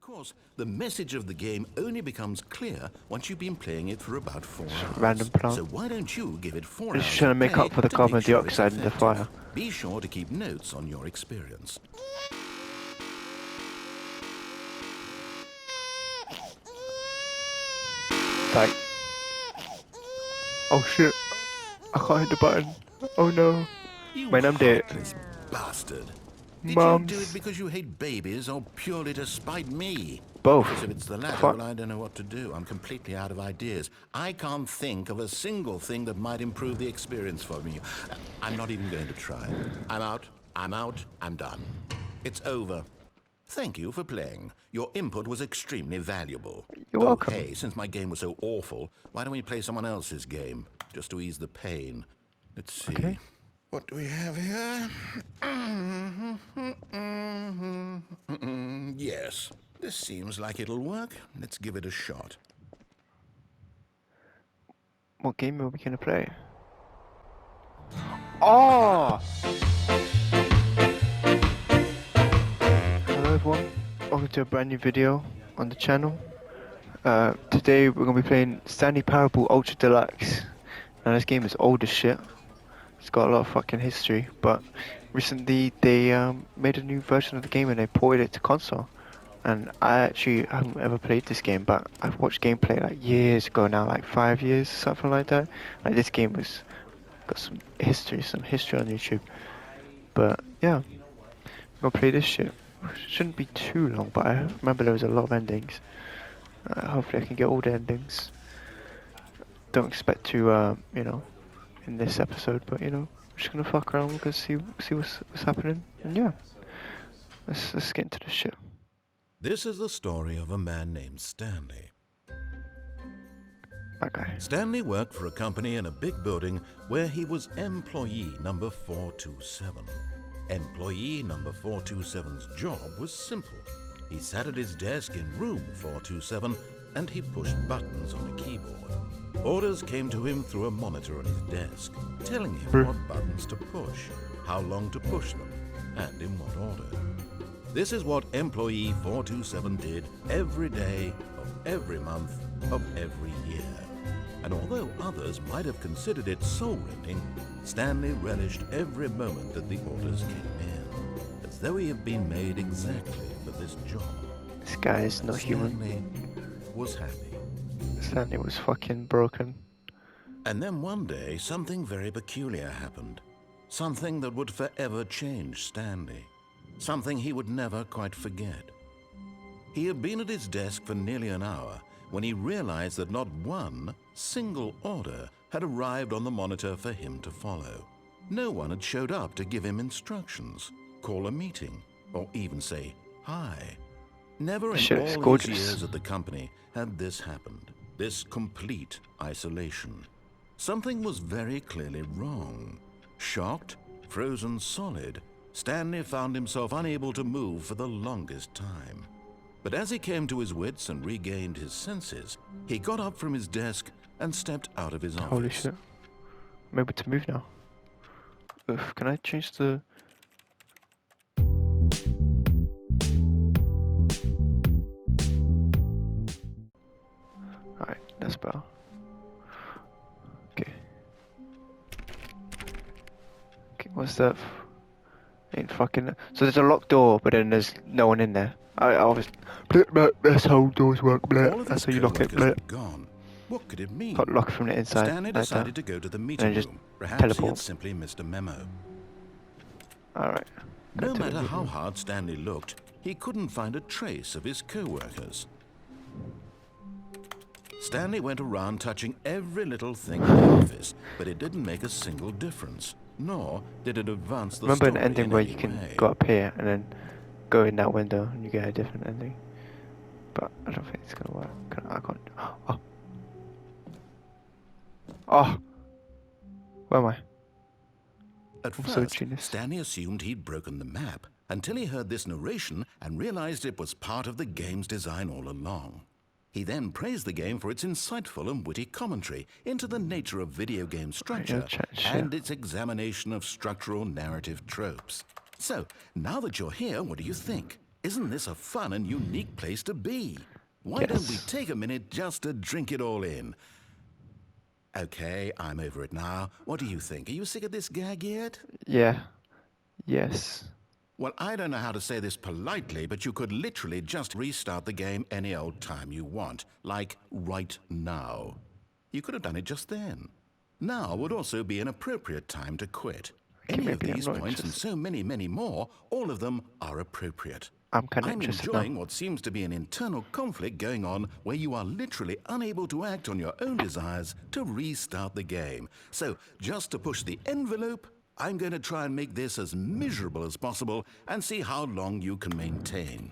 course, the message of the game only becomes clear once you've been playing it for about 4 hours. Random plant. So why don't you give it 4 I'm hours just trying to make play up for the to carbon make sure it's dioxide in the fire. effective? Be sure to keep notes on your experience. Like, oh shit, I can't hit the button. Oh no. You Man, I'm dead. heartless bastard. Did Mums. you do it because you hate babies or purely to spite me? Both. Because if it's the latter, Fuck. well, I don't know what to do. I'm completely out of ideas. I can't think of a single thing that might improve the experience for me. I'm not even going to try. I'm out. I'm done. It's over. Thank you for playing. Your input was extremely valuable. You're welcome. Oh, hey, since my game was so awful, why don't we play someone else's game? Just to ease the pain. Let's see. Okay. What do we have here? Yes, this seems like it'll work. Let's give it a shot. What game are we gonna play? Oh! Hello everyone, welcome to a brand new video on the channel. Today we're gonna be playing Stanley Parable Ultra Deluxe. Now this game is old as shit. It's got a lot of fucking history, but recently they made a new version of the game and they ported it to console. And I actually haven't ever played this game, but I've watched gameplay like years ago now, like 5 years, something like that. Like this game was got some history on YouTube. But yeah, I'm gonna play this shit. Shouldn't be too long, but I remember there was a lot of endings. Hopefully I can get all the endings. Don't expect to, you know, in this episode, but you know, I'm just gonna fuck around. We're gonna see what's happening, and yeah, let's get into this shit. This is the story of a man named Stanley. That guy. Stanley worked for a company in a big building where he was employee number 427. Employee number 427's job was simple. He sat at his desk in room 427 and he pushed buttons on a keyboard. Orders came to him through a monitor on his desk, telling him what buttons to push, how long to push them, and in what order. This is what employee 427 did every day of every month of every year. And although others might have considered it soul-rending, Stanley relished every moment that the orders came in, as though he had been made exactly for this job. This guy is not human. Stanley was happy. Stanley was fucking broken. And then one day, something very peculiar happened. Something that would forever change Stanley. Something he would never quite forget. He had been at his desk for nearly an hour when he realized that not one single order had arrived on the monitor for him to follow. No one had showed up to give him instructions, call a meeting, or even say hi. Never in all his years at the company had this happened, this complete isolation. Something was very clearly wrong. Shocked, frozen solid, Stanley found himself unable to move for the longest time. But as he came to his wits and regained his senses, he got up from his desk and stepped out of his office. Holy shit. I'm able to move now. Oof, can I change the... Alright, that's better. Okay. Okay, what's that? Ain't fucking... So there's a locked door, but then there's no one in there. I was... That's how doors work, that's how you lock it, gone. What could it mean? Got locked from the inside. Stanley decided to go to the meeting room. Perhaps he had simply missed a memo. Alright. No matter how hard Stanley looked, he couldn't find a trace of his co-workers. Stanley went around touching every little thing in the office, but it didn't make a single difference, nor did it advance the story. Remember an ending where you can go up here and then go in that window and you get a different ending? But I don't think it's gonna work. I can't. Oh. Oh. Where am I? At first, Stanley assumed he'd broken the map until he heard this narration and realized it was part of the game's design all along. He then praised the game for its insightful and witty commentary into the nature of video game structure and its examination of structural narrative tropes. So, now that you're here, what do you think? Isn't this a fun and unique place to be? Why don't we Yes. take a minute just to drink it all in? Okay, I'm over it now. What do you think? Are you sick of this gag yet? Yeah. Yes. Well, I don't know how to say this politely, but you could literally just restart the game any old time you want, like right now. You could have done it just then. Now would also be an appropriate time to quit. Okay, Any of maybe I'm these not points and interested. so many, many more, all of them are appropriate. I'm kind of I'm interested enjoying now. what seems to be an internal conflict going on where you are literally unable to act on your own desires to restart the game. So, just to push the envelope, I'm going to try and make this as miserable as possible and see how long you can maintain.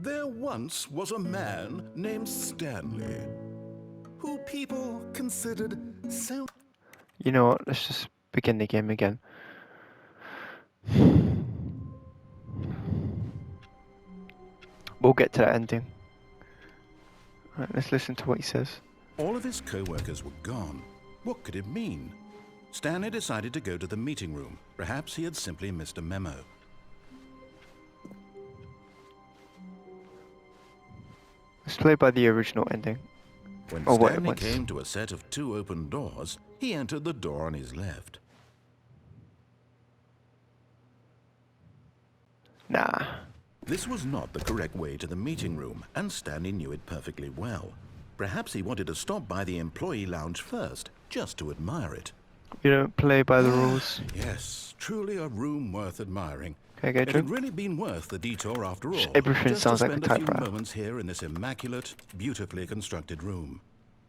There once was a man named Stanley, who people considered so... You know what? Let's just begin the game again. We'll get to that ending. Right, let's listen to what he says. All of his co-workers were gone. What could it mean? Stanley decided to go to the meeting room. Perhaps he had simply missed a memo. Let's play by the original ending. When Oh, wait, Stanley once. came to a set of 2 open doors, he entered the door on his left. Nah. This was not the correct way to the meeting room, and Stanley knew it perfectly well. Perhaps he wanted to stop by the employee lounge first, just to admire it. You don't play by the rules. Yes, truly a room worth admiring. Can I get a It had drink? really been worth the detour after all. Everything just sounds to like a spend a few typewriter. moments here in this immaculate, beautifully constructed room.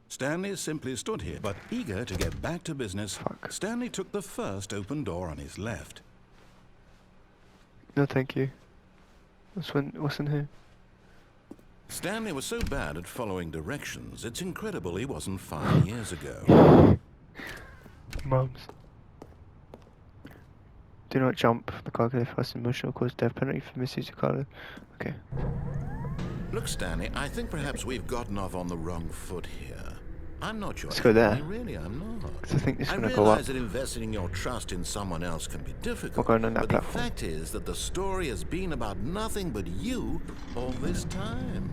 Stanley simply stood here, but eager to get back to business. Fuck. Stanley took the first open door on his left. No, thank you. What's in here? Stanley was so bad at following directions, it's incredible he wasn't 5 years ago. Mums. Do not jump. The car can fast in motion will cause death penalty for misuse of car. Okay. Look, Stanley, I think perhaps we've gotten off on the wrong foot here. I'm not your Let's go there. enemy, really, I'm not. 'Cause I think this is I gonna go up. realize that investing your trust in someone else can be difficult, We're going on that but platform. the fact is that the story has been about nothing but you all this time.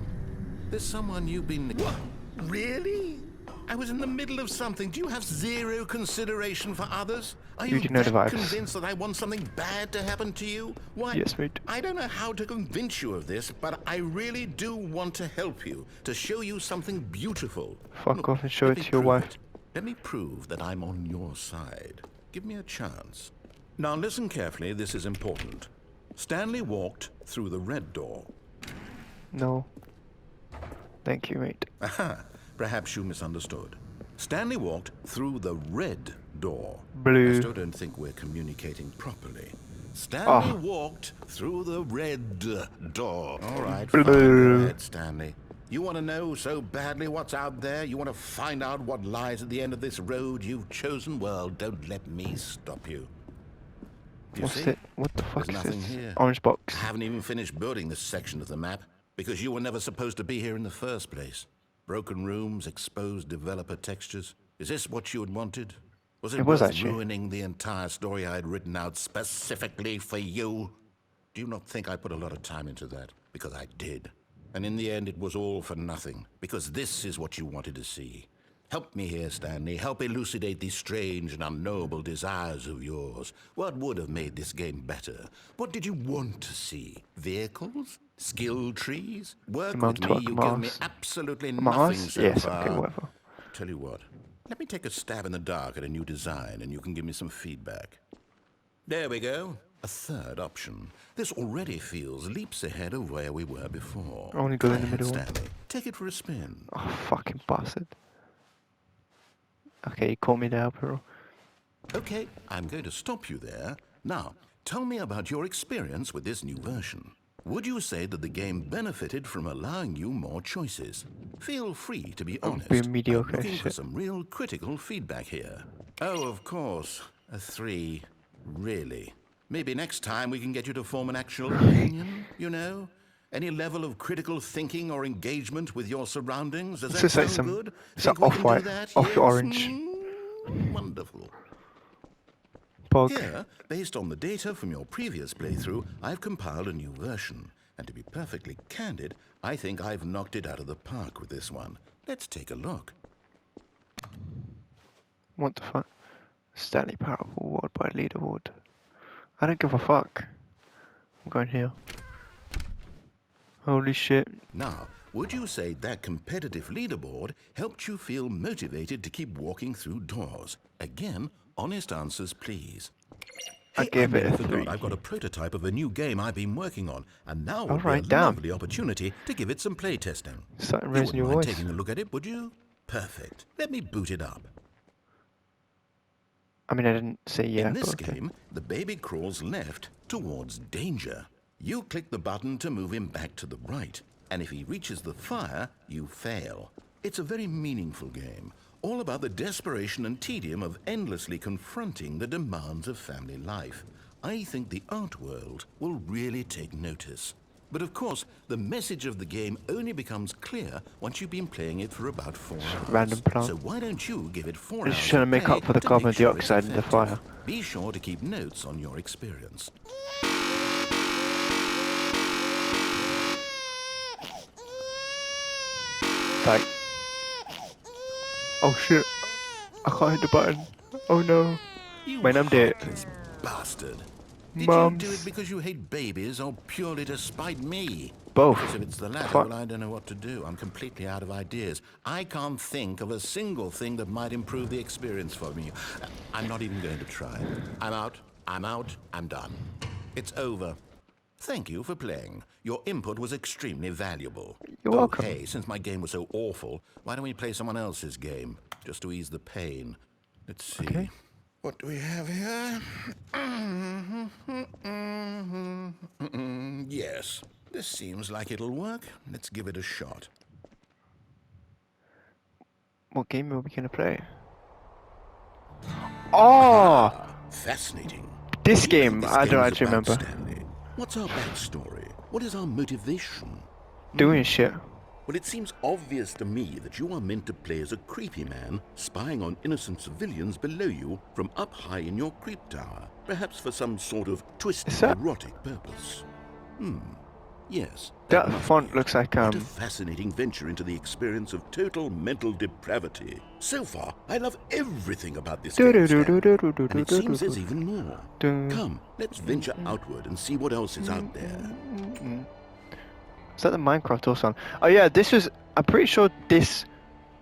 There's someone you've been... What? Really? I was in the middle of something. Do you have zero consideration for others? Are You you do know the that vibes. convinced that I want something bad to happen to you? Why? Yes, mate. I don't know how to convince you of this, but I really do want to help you, to show you something beautiful. Fuck Look, off and show let it me to your prove wife. it. Let me prove that I'm on your side. Give me a chance. Now listen carefully, this is important. Stanley walked through the red door. No. Thank you, mate. Aha, perhaps you misunderstood. Stanley walked through the red door. Blue. I still don't think we're communicating properly. Stanley Oh. walked through the red door. All right, Blue. fine. Go ahead, Stanley. You want to know so badly what's out there? You want to find out what lies at the end of this road you've chosen? Well, don't let me stop you. You What's see? it? What the fuck There's is nothing this? here. Orange box. I haven't even finished building this section of the map because you were never supposed to be here in the first place. Broken rooms, exposed developer textures. Is this what you had wanted? Was it was worth actually. ruining the entire story I had written out specifically for you? Do you not think I put a lot of time into that? Because I did. And in the end, it was all for nothing. Because this is what you wanted to see. Help me here, Stanley. Help elucidate these strange and unknowable desires of yours. What would have made this game better? What did you want to see? Vehicles? Skill trees? Work Mum with me, talk you give me Mars. absolutely Mars? nothing so Yes, far. okay, whatever. Tell you what, let me take a stab in the dark at a new design and you can give me some feedback. There we go. A third option. This already feels leaps ahead of where we were before. I only go in the Go ahead, middle one. Stanley. Take it for a spin. Oh, fucking bastard. Okay, you caught me there, bro. Okay, I'm going to stop you there. Now, tell me about your experience with this new version. Would you say that the game benefited from allowing you more choices? Feel free to be honest. being mediocre I'm looking for shit. some real critical feedback here. Oh, of course. A 3. Really? Maybe next time we can get you to form an actual opinion, you know? Any level of critical thinking or engagement with your surroundings? Does It's that just like sound some- good? it's Think like we can do off-white, that? off Yes? orange. Wonderful. Pog. Here, based on the data from your previous playthrough, I've compiled a new version. And to be perfectly candid, I think I've knocked it out of the park with this one. Let's take a look. What the fuck? Stanley Parable Award by Leaderboard. I don't give a fuck. I'm going here. Holy shit. Now, would you say that competitive leaderboard helped you feel motivated to keep walking through doors? Again, honest answers, please. I gave it a forgot 3. I've got a prototype of a new game I've been working on, and now would Alright, be a damn. lovely opportunity to give it some play testing. Starting You raising wouldn't your mind voice. taking a look at it, would you? Perfect. Let me boot it up. I mean, I didn't say yeah, In this but okay. game, the baby crawls left towards danger. You click the button to move him back to the right, and if he reaches the fire, you fail. It's a very meaningful game, all about the desperation and tedium of endlessly confronting the demands of family life. I think the art world will really take notice. But of course, the message of the game only becomes clear once you've been playing it for about 4 hours. Random plant. So why don't you give it 4 I'm hours just trying to of make play up for the to carbon make sure it's dioxide in the effective? fire. Be sure to keep notes on your experience. Like. Oh shit. I can't hit the button. Oh no. You Man, I'm dead. heartless bastard. Did Mums. you do it because you hate babies or purely to spite me? Both. Because if it's the latter, Fuck. well, I don't know what to do. I'm completely out of ideas. I can't think of a single thing that might improve the experience for me. I'm not even going to try. I'm out. I'm done. It's over. Thank you for playing. Your input was extremely valuable. You're welcome. Oh, hey, since my game was so awful, why don't we play someone else's game? Just to ease the pain. Let's see. Okay. What do we have here? Yes, this seems like it'll work. Let's give it a shot. What game are we gonna play? Oh! Fascinating. This What do you think game, this I don't is actually about, remember. Stanley? What's our backstory? What is our motivation? Doing shit. Well, it seems obvious to me that you are meant to play as a creepy man spying on innocent civilians below you from up high in your creep tower, perhaps for some sort of twisted Is that- erotic purpose. Yes. That must font be it. looks like, What a fascinating venture into the experience of total mental depravity. So far, I love everything about this game, Stanley. And it seems there's even more. Come, let's venture outward and see what else is out there. Is that the Minecraft or something? Oh yeah, this was... I'm pretty sure this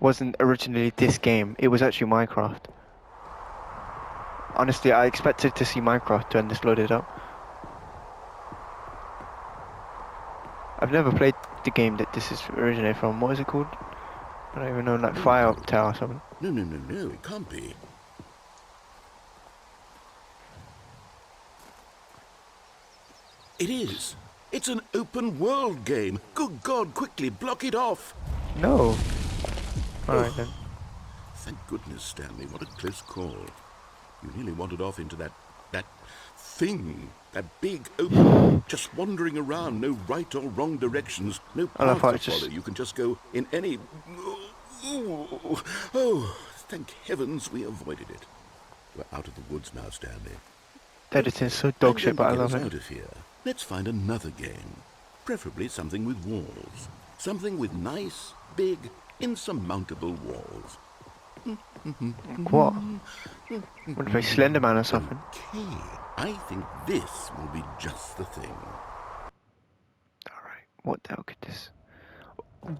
wasn't originally this game. It was actually Minecraft. Honestly, I expected to see Minecraft when this loaded up. I've never played the game that this is originated from. What is it called? I don't even know, like Fire Tower or something. No, it can't be. It is. It's an open world game. Good God, quickly block it off. No. Alright then. Thank goodness, Stanley. What a close call. You nearly wandered off into that thing. That big open, just wandering around, no right or wrong directions, no I love path how to it's just- follow. You can just go in any... Oh, thank heavens we avoided it. We're out of the woods now, Stanley. The editing's so dog shit, but I love Get us it. out of here. Let's find another game. Preferably something with walls. Something with nice, big, insurmountable walls. What? What if I Slenderman or something? Okay, I think this will be just the thing. Alright, what the hell could this...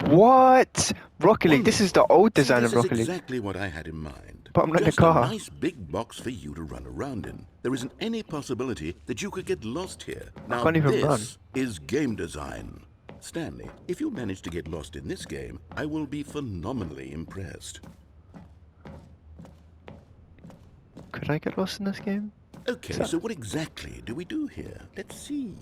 What? Rocket League, this is the old See, design of this is Rocket League. exactly what I had in mind. But I'm not in the Just car. a nice big box for you to run around in. There isn't any possibility that you could get lost here. Now can't even this run. is game design. Stanley, if you manage to get lost in this game, I will be phenomenally impressed. Could I get lost in this game? Okay, so what exactly do we do here? Let's see.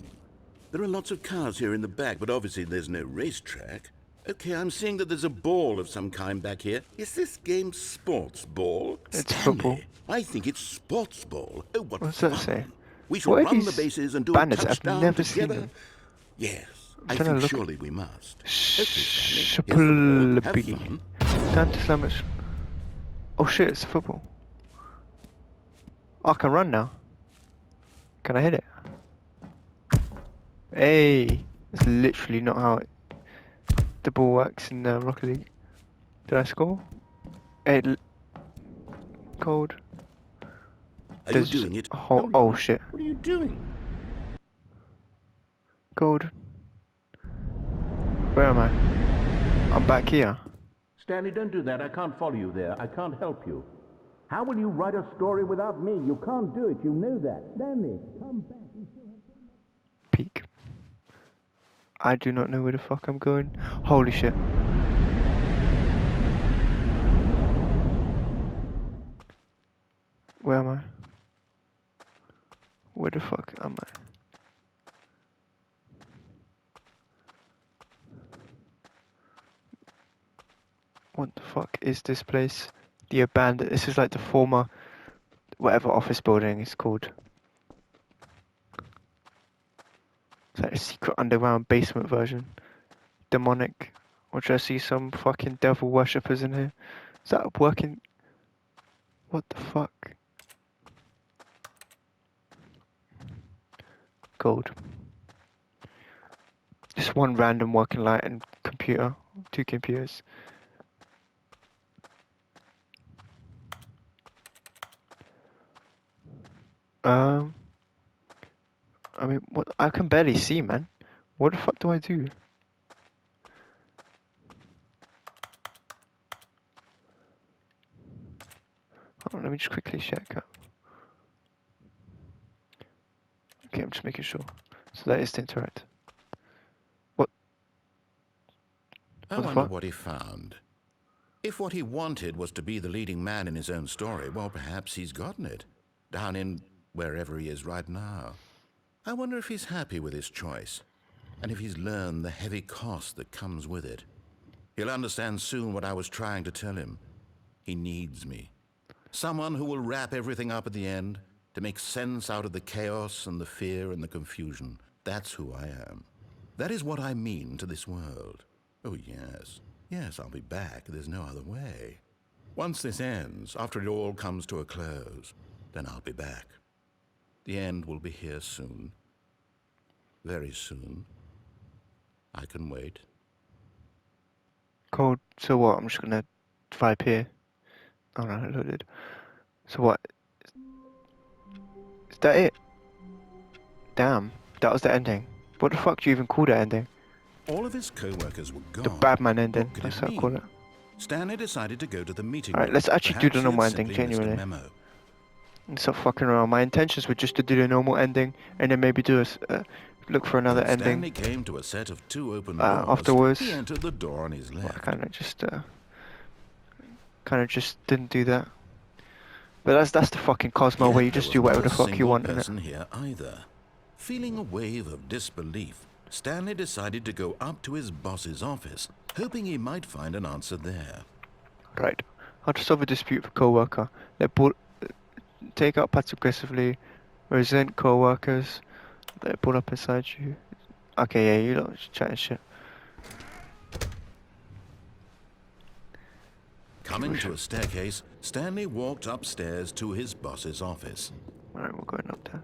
There are lots of cars here in the back, but obviously there's no racetrack. Okay, I'm seeing that there's a ball of some kind back here. Is this game sports ball? It's Stanley, football. I think it's sports ball. Oh, what What's fun. that say? We shall What are run the these bases and do banners? a I've touchdown never seen together. them. Yes, I'm I trying to think look- surely we must. Okay, Stanley, here's the ball. Have Shaplabee. fun. Time to slam it. Oh shit, it's football. I can run now. Can I hit it? Hey, that's literally not how the ball works in Rocket League. Did I score? Hey, cold. Are There's you doing it? oh shit. What are you doing? Cold. Where am I? I'm back here. Stanley, don't do that. I can't follow you there. I can't help you. How will you write a story without me? You can't do it. You know that. Stanley, come back. Peek. I do not know where the fuck I'm going. Holy shit. Where am I? Where the fuck am I? What the fuck is this place? The abandoned. This is like the former, whatever office building is called. It's like a secret underground basement version. Demonic. Or should I see some fucking devil worshippers in here? Is that working? What the fuck? Gold. Just one random working light and computer. 2 computers. I mean, what? I can barely see, man. What the fuck do I do? Hold on, let me just quickly check up. Okay, I'm just making sure. So that is to interact. What? I What the wonder fuck? what he found. If what he wanted was to be the leading man in his own story, well, perhaps he's gotten it. Down in wherever he is right now. I wonder if he's happy with his choice, and if he's learned the heavy cost that comes with it. He'll understand soon what I was trying to tell him. He needs me. Someone who will wrap everything up at the end, to make sense out of the chaos and the fear and the confusion. That's who I am. That is what I mean to this world. Oh, yes. Yes, I'll be back. There's no other way. Once this ends, after it all comes to a close, then I'll be back. The end will be here soon. Very soon. I can wait. Cold. So what? I'm just gonna vibe here. Oh no, I loaded. So what? Is that it? Damn, that was the ending. What the fuck do you even call that ending? All of his co-workers were gone. The Batman ending. What could That's it what I call mean? it. Stanley decided to go to the meeting Alright, room. let's actually do Perhaps the he had normal ending, simply missed a genuinely. memo. Stop fucking around. My intentions were just to do the normal ending and then maybe do a look for another When Stanley ending came to a set of 2 open doors, afterwards. he entered the door on his Well, left. I kind of just didn't do that. But that's the fucking Cosmo Yet where you there just was do whatever not the a fuck you single want in it. person here either. Feeling a wave of disbelief, Stanley decided to go up to his boss's office, hoping he might find an answer there. Right. How to solve a dispute with co-worker. Take out passive aggressively. Resent co-workers. They're pulled up inside you. Okay, yeah, you lot just chatting shit. Coming to a staircase, Stanley walked upstairs to his boss's office. Alright, we're going up there.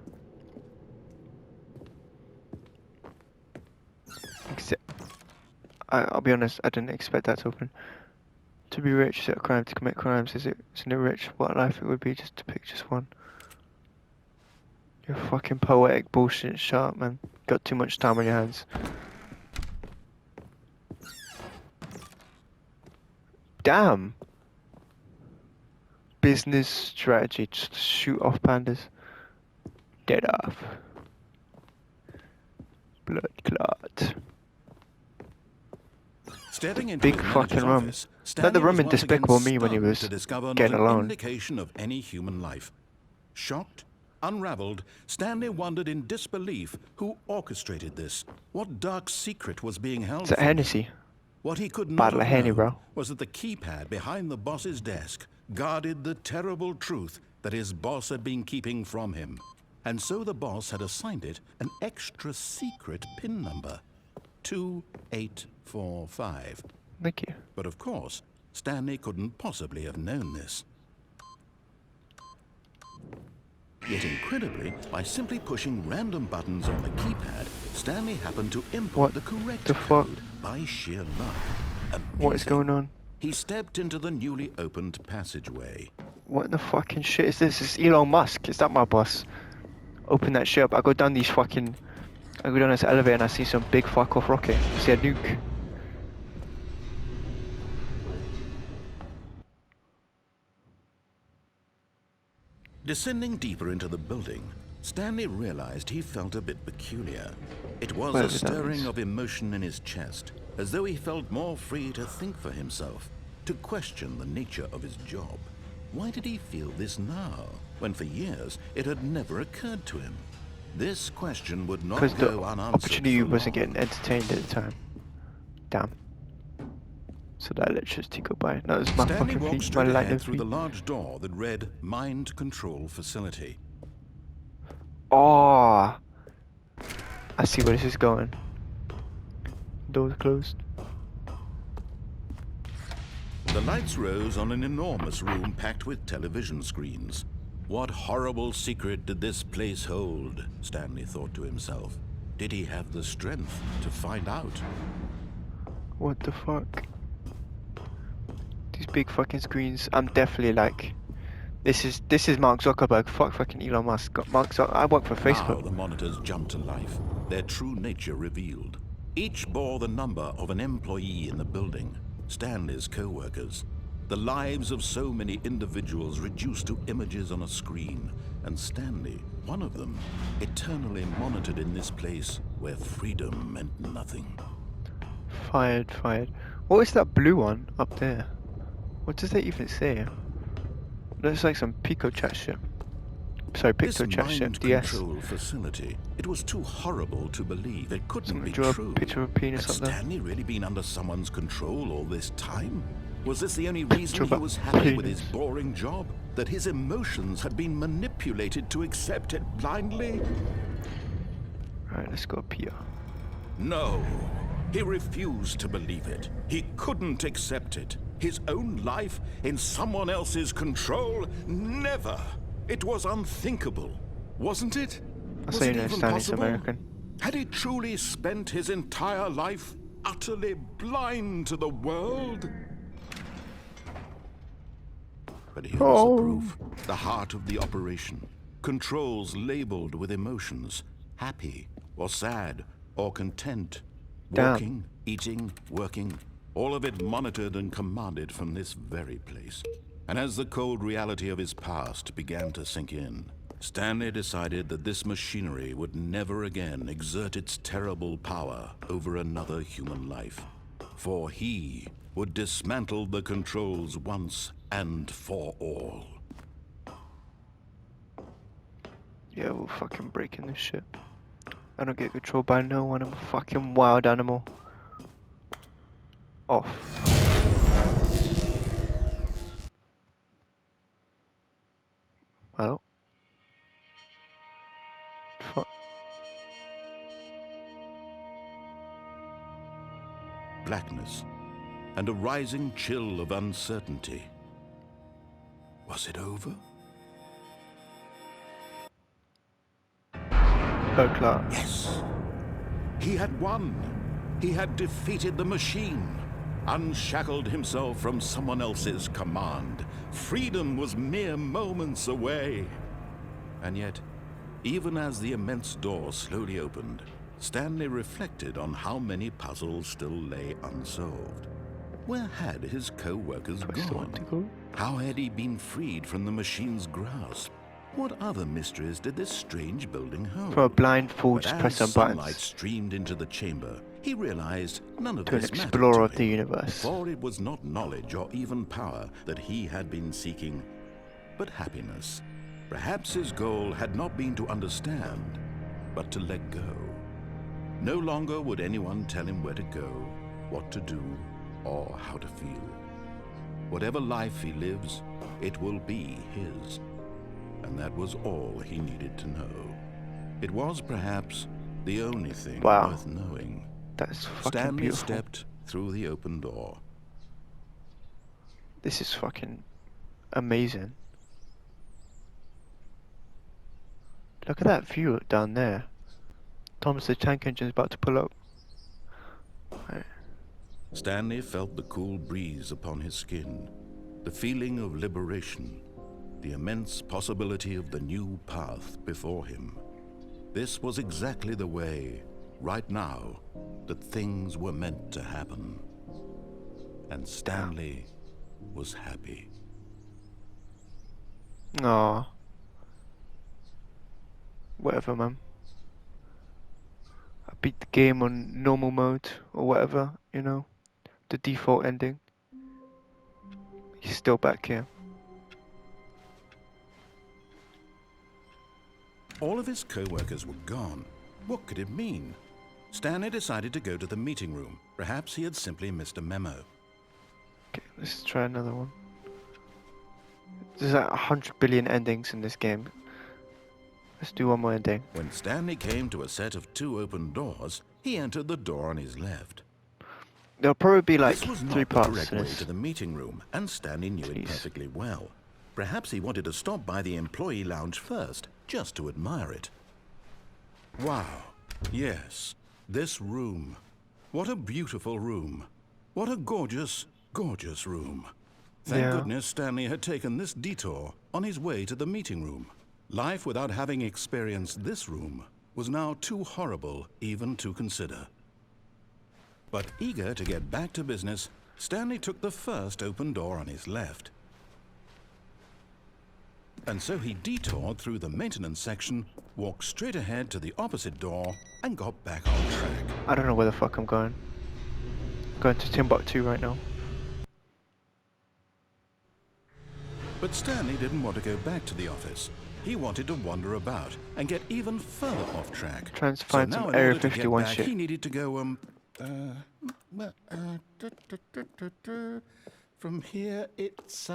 I'll be honest, I didn't expect that to open. To be rich is it a crime to commit crimes? Isn't it rich? What life it would be just to pick just one. You're fucking poetic bullshit, shut up, man. Got too much time on your hands. Damn! Business strategy, just shoot off pandas. Dead off. Blood clot. Stepping into Big his fucking manager's room. office, Like Stanley the room was in once again Despicable Me when he stunned was to discover not getting an alone. indication of any human life. Shocked, unraveled, Stanley wondered in disbelief who orchestrated this. What dark secret was being held Is that from him? Hennessy? What he could not Bottle of have Henny, known bro. was that the keypad behind the boss's desk guarded the terrible truth that his boss had been keeping from him. And so the boss had assigned it an extra secret PIN number, 2845. Thank you. But of course, Stanley couldn't possibly have known this. Yet incredibly, by simply pushing random buttons on the keypad, Stanley happened to input What the correct the fuck? code by sheer luck. What is going on? He stepped into the newly opened passageway. What the fucking shit is this? It's Elon Musk. Is that my boss? Open that shit up. I go down this elevator and I see some big fuck off rocket. I see a nuke. Descending deeper into the building, Stanley realized he felt a bit peculiar. It was Whatever a that stirring is. of emotion in his chest, as though he felt more free to think for himself, to question the nature of his job. Why did he feel this now, when for years it had never occurred to him? This question would not Because the go unanswered opportunity for wasn't long. getting entertained at the time. Damn. So that electricity go by. No, it's my Stanley fucking walked feet. My straight lightning ahead through feet. the large door that read Mind Control Facility. Oh, I see where this is going. Doors closed. The lights rose on an enormous room packed with television screens. What horrible secret did this place hold? Stanley thought to himself. Did he have the strength to find out? What the fuck? These big fucking screens. I'm definitely like, this is Mark Zuckerberg. Fuck fucking Elon Musk. I work for Now Facebook. the monitors jumped to life, their true nature revealed. Each bore the number of an employee in the building, Stanley's co-workers. The lives of so many individuals reduced to images on a screen, and Stanley, one of them, eternally monitored in this place where freedom meant nothing. Fired. What is that blue one up there? What does that even say? Looks like some Pico chat shit. Sorry, This Picto chat shit. mind DS. control facility, it was too horrible to believe. It couldn't Someone be drew true. a picture of a penis Had up there. Stanley really been under someone's control all this time? Was this the only reason of he a was happy with his penis. boring job? That his emotions had been manipulated to accept it blindly? Right, let's go up here. No. He refused to believe it. He couldn't accept it. His own life in someone else's control? Never. It was unthinkable, wasn't it? That's Was how you it know even Stanley's possible? American. Had he truly spent his entire life utterly blind to the world? But here was the proof. The heart of the operation. Controls labeled with emotions. Happy, or sad, or content. Damn. Walking, eating, working. All of it monitored and commanded from this very place. And as the cold reality of his past began to sink in, Stanley decided that this machinery would never again exert its terrible power over another human life. For he would dismantle the controls once and for all. Yeah, we're fucking breaking this shit. I don't get controlled by no one. I'm a fucking wild animal. Off. Well. Fuck. Blackness and a rising chill of uncertainty. Was it over? Clark. Yes. He had won. He had defeated the machine, unshackled himself from someone else's command. Freedom was mere moments away. And yet, even as the immense door slowly opened, Stanley reflected on how many puzzles still lay unsolved. Where had his co-workers Press the one to gone? go. How had he been freed from the machine's grasp? What other mysteries did this strange building hold? From a blindfold, But just as press some sunlight buttons. streamed into the chamber, he realized none of To an this mattered explorer to of the him, universe. for it was not knowledge or even power that he had been seeking, but happiness. Perhaps his goal had not been to understand, but to let go. No longer would anyone tell him where to go, what to do, or how to feel. Whatever life he lives, it will be his. And that was all he needed to know. It was perhaps the only thing Wow. worth knowing. That's fucking Stanley beautiful. stepped through the open door. This is fucking amazing. Look at that view down there. Thomas the Tank Engine's about to pull up. Right. Stanley felt the cool breeze upon his skin, the feeling of liberation, the immense possibility of the new path before him. This was exactly the way, right now, that things were meant to happen. And Stanley was happy. Aw. Whatever, man. I beat the game on normal mode or whatever, you know, the default ending. He's still back here. All of his co-workers were gone. What could it mean? Stanley decided to go to the meeting room. Perhaps he had simply missed a memo. Okay, let's try another one. There's like 100 billion endings in this game. Let's do one more ending. When Stanley came to a set of 2 open doors, he entered the door on his left. There'll probably be like This was 3 not the parts correct to way this. to the meeting room, and Stanley knew it Jeez. perfectly well. Perhaps he wanted to stop by the employee lounge first, just to admire it. Wow. Yes, this room. What a beautiful room. What a gorgeous, gorgeous room. Thank goodness Stanley had taken this detour on his way to the meeting room. Life without having experienced this room was now too horrible even to consider. But eager to get back to business, Stanley took the first open door on his left. And so he detoured through the maintenance section, walked straight ahead to the opposite door, and got back on track. I don't know where the fuck I'm going. Going to Timbuktu right now. But Stanley didn't want to go back to the office. He wanted to wander about and get even further off track. Trying to So find now some in Area order to get 51 back, shit. he needed to go, from here it's,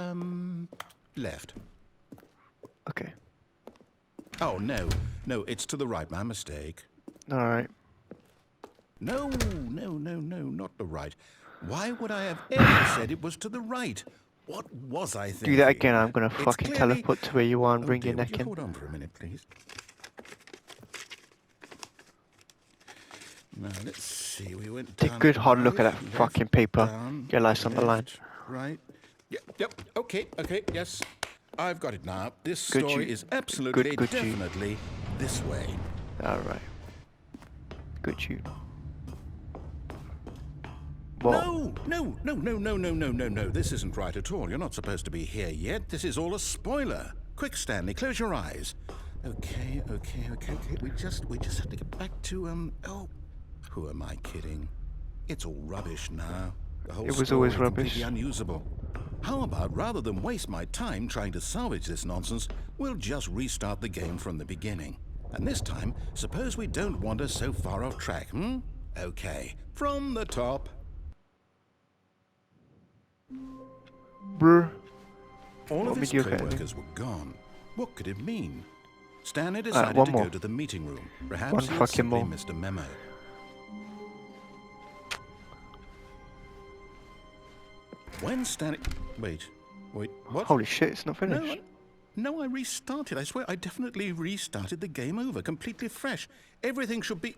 left. Okay. Oh, no, it's to the right, my mistake. Alright. No, not the right. Why would I have ever said it was to the right? What was I thinking? Do that again, I'm gonna It's fucking clearly- teleport to where you are and Oh bring dear, your would neck you in. hold on for a minute, please? Now, let's see, we went Take a down good hard look at that left, fucking paper. down, Your life's on the line. left, right. Yep, okay, yes. I've got it now. This Good story you. is absolutely, Good you. definitely this way. Alright. Good you. What? No. This isn't right at all. You're not supposed to be here yet. This is all a spoiler. Quick, Stanley, close your eyes. Okay. We just have to get back to, oh, who am I kidding? It's all rubbish now. The whole It was story always completely rubbish. unusable. How about, rather than waste my time trying to salvage this nonsense, we'll just restart the game from the beginning. And this time, suppose we don't wander so far off track, Okay, from the top. Brr. All What of his mediocre co-workers were gone. What could it mean? Stanley decided one to more. go to the meeting room. Perhaps One he had fucking simply more. missed a memo. When Stanley... Wait, what? Holy shit, it's not finished. No, I restarted. I swear, I definitely restarted the game over, completely fresh. Everything should be...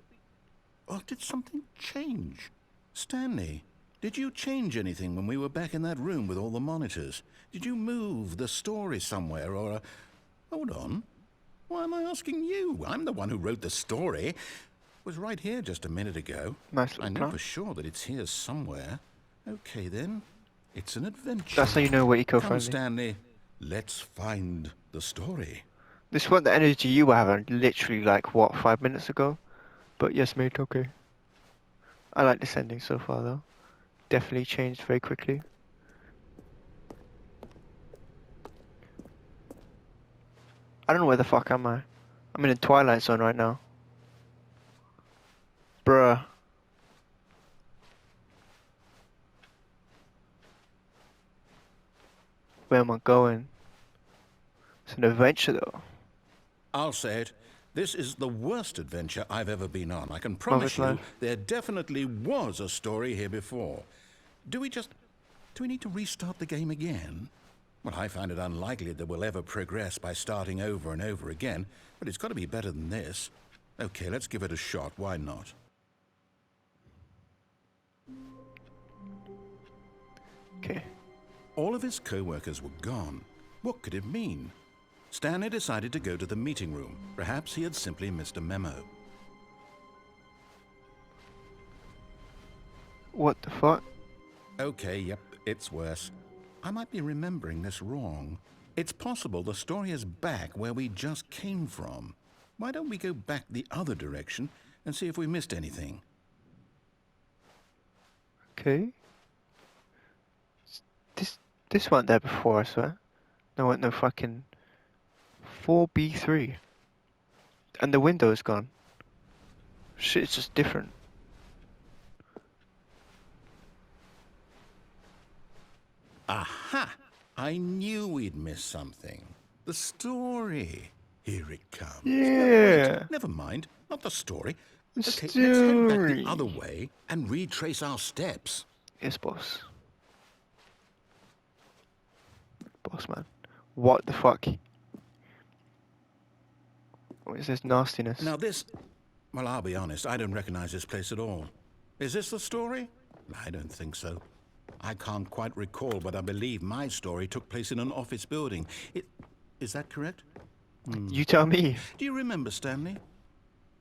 Oh, did something change? Stanley, did you change anything when we were back in that room with all the monitors? Did you move the story somewhere, or... Hold on. Why am I asking you? I'm the one who wrote the story. It was right here just a minute ago. Nice I little know plan. for sure that it's here somewhere. Okay, then. It's an adventure. That's how you know we're Come, eco-friendly. Stanley. Let's find the story. This wasn't the energy you were having literally like, what, 5 minutes ago? But yes, mate, okay. I like this ending so far, though. Definitely changed very quickly. I don't know where the fuck am I. I'm in a Twilight Zone right now. Bruh. Where am I going? It's an adventure, though. I'll say it. This is the worst adventure I've ever been on. I can promise you life. there definitely was a story here before. Do we need to restart the game again? Well, I find it unlikely that we'll ever progress by starting over and over again, but it's got to be better than this. Okay, let's give it a shot. Why not? Okay. All of his co-workers were gone. What could it mean? Stanley decided to go to the meeting room. Perhaps he had simply missed a memo. What the fuck? Okay, yep, it's worse. I might be remembering this wrong. It's possible the story is back where we just came from. Why don't we go back the other direction and see if we missed anything? Okay. This weren't there before, I swear. There weren't no fucking 4B3. And the window's gone. Shit's just different. Aha! I knew we'd missed something. The story. Here it comes. Yeah. Wait, never mind. Not the story. The Okay, let's head back story. the other way and retrace our steps. Yes, boss. Boss man. What the fuck? What is this nastiness? Now this... Well, I'll be honest, I don't recognize this place at all. Is this the story? I don't think so. I can't quite recall, but I believe my story took place in an office building. Is that correct? You tell me. Do you remember, Stanley?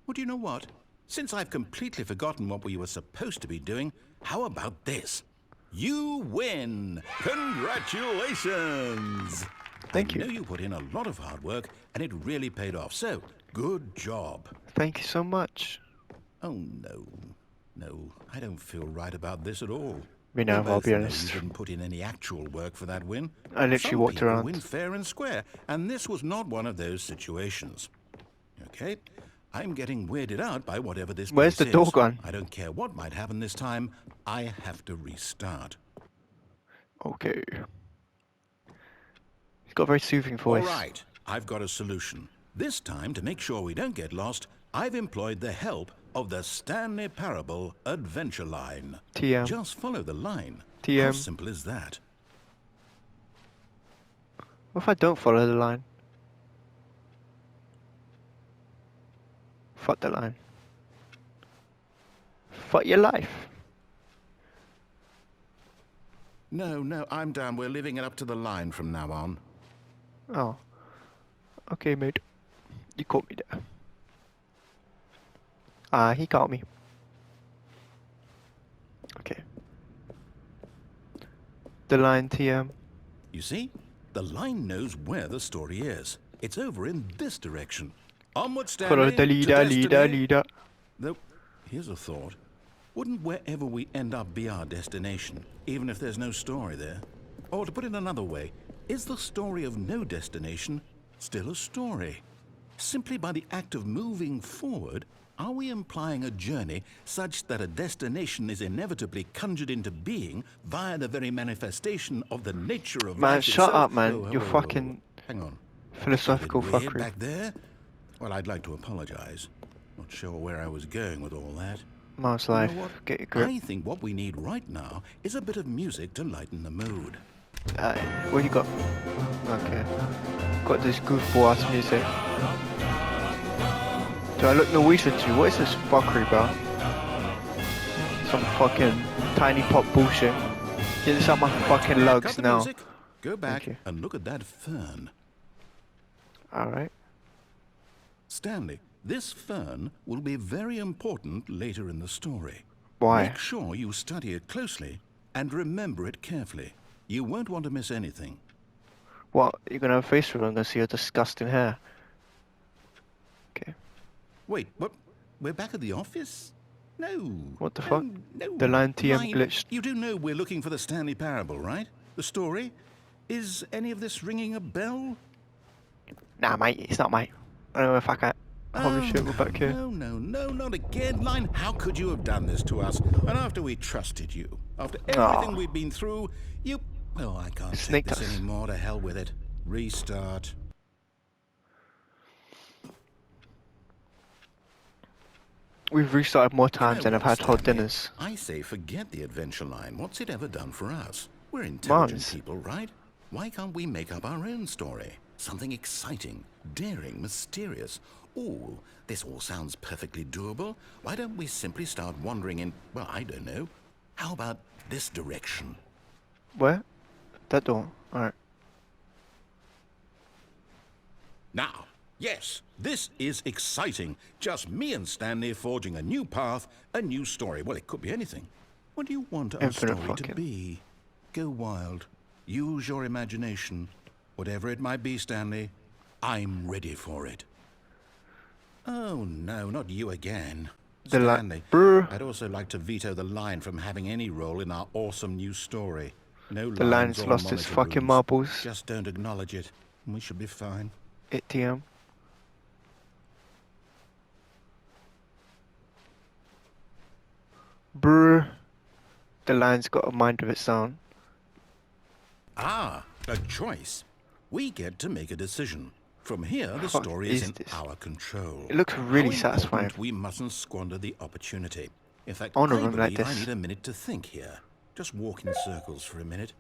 Well, do you know what? Since I've completely forgotten what we were supposed to be doing, how about this? You win! Congratulations! Thank you. I know you put in a lot of hard work, and it really paid off. So, good job. Thank you so much. Oh, no. No, I don't feel right about this at all. Me neither, I'll both be know honest. You didn't put in any actual work for that win. I literally walked Some people around. win fair and square, and this was not one of those situations. Okay, I'm getting weirded out by whatever this Where's place the door is. gone? I don't care what might happen this time. I have to restart. Okay. He's got a very soothing voice. All right, I've got a solution. This time, to make sure we don't get lost, I've employed the help of the Stanley Parable Adventure Line. TM. Just follow the line. TM. How simple is that? What if I don't follow the line? Fuck the line. Fuck your life. No, I'm down. We're leaving it up to the line from now on. Oh. Okay, mate. You caught me there. Ah, he caught me. Okay. The line, TM. You see? The line knows where the story is. It's over in this direction. Onward, Stanley. Follow the to leader, destiny. leader. Though, here's a thought. Wouldn't wherever we end up be our destination, even if there's no story there? Or to put it another way, is the story of no destination still a story? Simply by the act of moving forward, are we implying a journey such that a destination is inevitably conjured into being via the very manifestation of the nature of Man, life shut itself? up, man. Whoa, You're whoa, whoa, whoa. fucking Hang on. philosophical Bit weird fuckery. back there? Well, I'd like to apologize. Not sure where I was going with all that. Mouse You know life. what? Get your grip. I think what we need right now is a bit of music to lighten the mood. What you got? Okay. Got this goofball ass music. Do I look Norwegian to you? What is this fuckery, bro? Some fucking tiny pop bullshit. Get this out my fucking Cut lugs the now. music, go back you. and look at that fern. Alright. Stanley, this fern will be very important later in the story. Why? Make sure you study it closely and remember it carefully. You won't want to miss anything. What? You're gonna have a face reveal and gonna see your disgusting hair. Okay. Wait, what? We're back at the office? No. What the no, fuck? No. The line TM Line. glitched. You do know we're looking for the Stanley Parable, right? The story? Is any of this ringing a bell? Nah, mate, it's not, mate. I don't know if I can. Holy shit, we're back here. No, not again, Line. How could you have done this to us? And after we trusted you, after everything we've been through, you... Well, I can't take Snaked this us. anymore. To hell with it. Restart. We've restarted more times than I've had hot Stanley, dinners. I say forget the adventure line. What's it ever done for us? We're intelligent Mons. people, right? Why can't we make up our own story? Something exciting, daring, mysterious. Ooh, this all sounds perfectly doable. Why don't we simply start wandering in, well, I don't know. How about this direction? Where? That door. Alright. Now, yes, this is exciting. Just me and Stanley forging a new path, a new story. Well, it could be anything. What do you want our Infinite story to fucking. be? Go wild. Use your imagination. Whatever it might be, Stanley, I'm ready for it. Oh, no, not you again. The Stanley, Brr. I'd also like to veto the line from having any role in our awesome new story. No The lines line's or lost its monitor fucking rooms. marbles. Just don't acknowledge it, and we should be fine. TM. Brr. The line's got a mind of its own. Ah, a choice. We get to make a decision. From here, the Fuck story is is in this? our control. It looks really How important satisfying. We mustn't squander the opportunity. In fact, I I want a room like believe I this. need a minute to think here. Just walk in circles for a minute.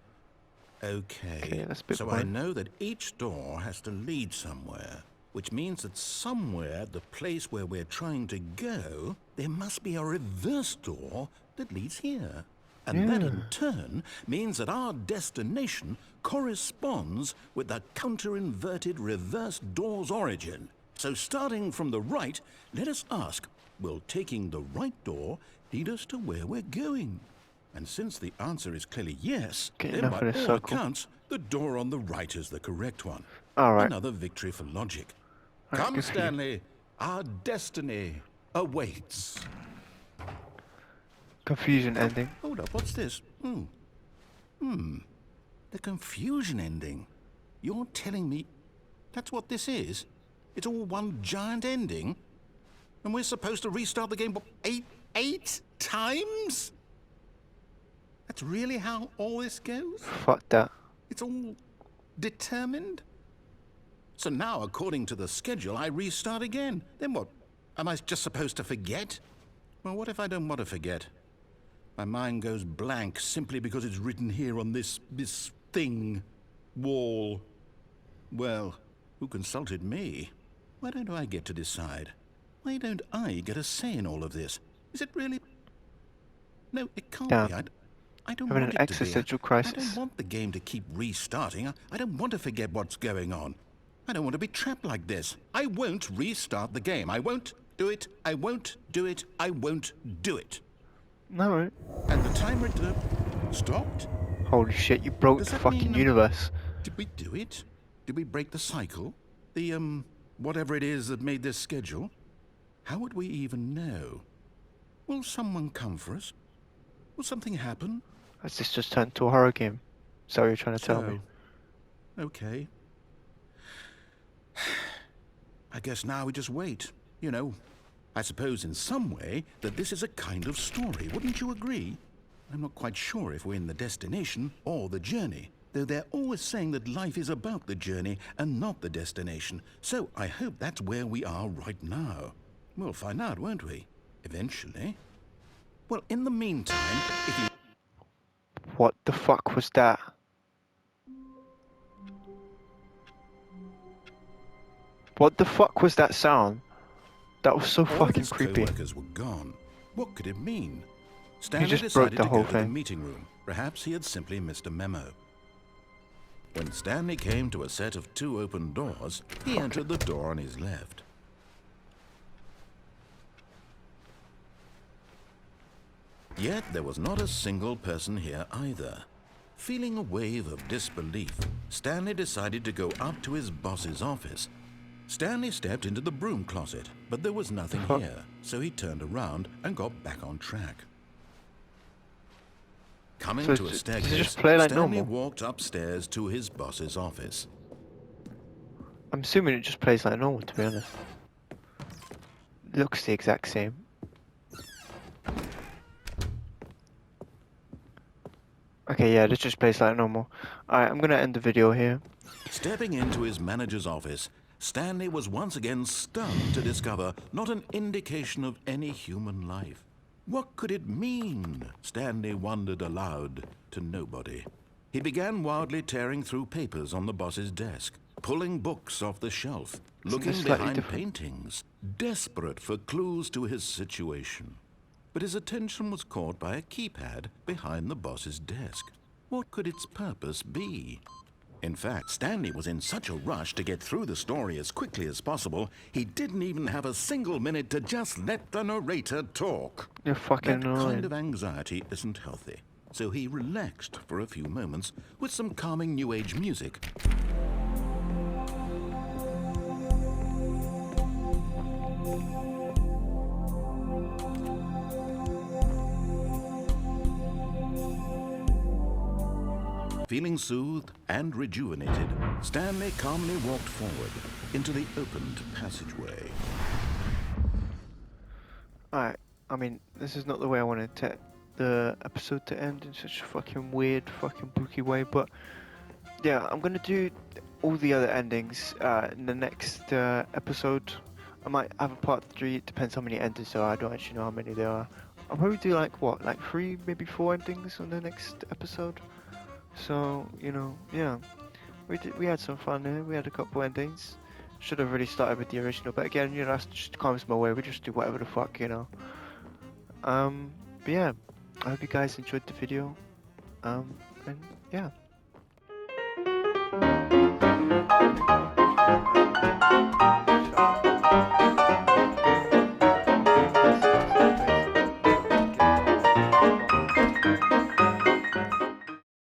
Okay, that's a bit so I boring. know that each door has to lead somewhere, which means that somewhere, the place where we're trying to go, there must be a reverse door that leads here. And that in turn means that our destination corresponds with the counter-inverted reverse door's origin. So starting from the right, let us ask, will taking the right door lead us to where we're going? And since the answer is clearly yes, Get then enough by of this all circle. accounts, the door on the right is the correct one. Alright. Another victory for logic. Alright, Come, good for you. Stanley, our destiny awaits. Confusion ending. Hold up, what's this? The confusion ending. You're telling me that's what this is? It's all one giant ending? And we're supposed to restart the game, what, eight times? That's really how all this goes? Fuck that. It's all determined? So now, according to the schedule, I restart again. Then what? Am I just supposed to forget? Well, what if I don't want to forget? My mind goes blank simply because it's written here on this thing, wall. Well, who consulted me? Why don't I get to decide? Why don't I get a say in all of this? Is it really? No, it can't Damn. be. I don't Having want an it to be. existential I crisis. don't want the game to keep restarting. I don't want to forget what's going on. I don't want to be trapped like this. I won't restart the game. I won't do it. I won't do it. I won't do it. Alright. And the timer stopped? Holy shit, you broke Does the that fucking mean, universe. Did we do it? Did we break the cycle? The, whatever it is that made this schedule? How would we even know? Will someone come for us? Will something happen? Has this just turned to a horror game? So you're trying to tell me. Okay. I guess now we just wait. You know, I suppose in some way that this is a kind of story, wouldn't you agree? I'm not quite sure if we're in the destination or the journey, though they're always saying that life is about the journey and not the destination. So I hope that's where we are right now. We'll find out, won't we? Eventually. Well, in the meantime, if you... What the fuck was that? What the fuck was that sound? That was so All of fucking his creepy. co-workers were gone. What could it mean? Stanley just broke decided the to whole go to the thing. meeting room. Perhaps he had simply missed a memo. When Stanley came to a set of 2 open doors, he entered the door on his left. Yet there was not a single person here either. Feeling a wave of disbelief, Stanley decided to go up to his boss's office. Stanley stepped into the broom closet, but there was nothing here, so he turned around and got back on track. Coming So to a does it staircase, just play like Stanley normal? walked upstairs to his boss's office. I'm assuming it just plays like normal, to be honest. Looks the exact same. Okay, yeah, this just plays like normal. Alright, I'm gonna end the video here. Stepping into his manager's office, Stanley was once again stunned to discover not an indication of any human life. What could it mean? Stanley wondered aloud to nobody. He began wildly tearing through papers on the boss's desk, pulling books off the shelf, looking this slightly behind different? paintings, desperate for clues to his situation. But his attention was caught by a keypad behind the boss's desk. What could its purpose be? In fact, Stanley was in such a rush to get through the story as quickly as possible, he didn't even have a single minute to just let the narrator talk. You're fucking That annoying. kind of anxiety isn't healthy, so he relaxed for a few moments with some calming New Age music. Feeling soothed and rejuvenated, Stanley calmly walked forward into the opened passageway. Alright, I mean, this is not the way I wanted the episode to end in such a fucking weird, fucking booky way, but yeah, I'm gonna do all the other endings in the next episode. I might have a part 3, it depends how many endings there are, I don't actually know how many there are. I'll probably do like, what, like 3, maybe 4 endings on the next episode? So, you know, yeah, we had some fun there, we had a couple endings. Should have really started with the original, but again, you know, that's just comes my way, we just do whatever the fuck, you know. But yeah, I hope you guys enjoyed the video, and yeah.